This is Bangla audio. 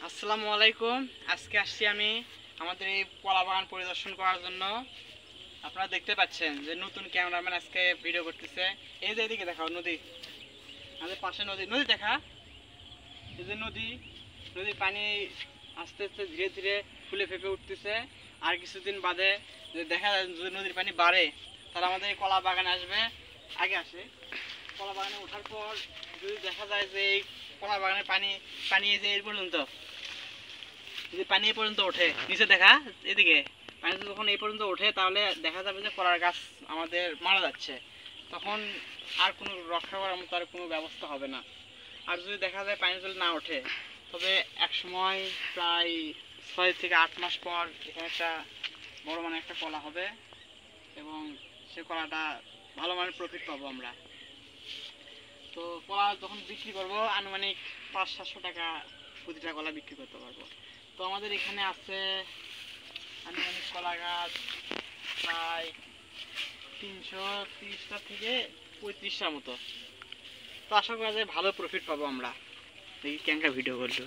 আসসালামু আলাইকুম। আজকে আসছি আমি আমাদের এই কলা বাগান পরিদর্শন করার জন্য। আপনারা দেখতে পাচ্ছেন যে নতুন ক্যামেরাম্যান আজকে ভিডিও করতেছে। এই যে এদিকে দেখাও নদী, আমাদের পাশে নদী নদী দেখা, এই যে নদীর পানি আস্তে আস্তে ধীরে ধীরে ফুলে ফেঁপে উঠতেছে। আর কিছুদিন বাদে দেখা যায় যদি নদীর পানি বাড়ে তাহলে আমাদের এই কলা বাগানে আসবে। আগে আসে কলা বাগানে ওঠার পর যদি দেখা যায় যে এই কলা বাগানের পানি এই যে এই পর্যন্ত, যদি পানি এই পর্যন্ত ওঠে, নিচে দেখা এদিকে পানি যখন এই পর্যন্ত ওঠে তাহলে দেখা যাবে যে কলার গাছ আমাদের মারা যাচ্ছে। তখন আর কোনো রক্ষা করার মতো আর কোনো ব্যবস্থা হবে না। আর যদি দেখা যায় পানি যদি না ওঠে তবে এক সময় প্রায় 6 থেকে 8 মাস পর এখানে একটা বড় মানে একটা কলা হবে এবং সে কলাটা ভালো মানের প্রফিট পাবো আমরা। তো কলা যখন বিক্রি করবো আনুমানিক 500-700 টাকা প্রতিটা কলা বিক্রি করতে পারবো। তো আমাদের এখানে আছে আনুমানিক কলা গাছ প্রায় 330টা থেকে 35টার মতো। তো আশা করা যায় ভালো প্রফিট পাবো আমরা। দেখি ক্যাঙ্কা ভিডিও করলো।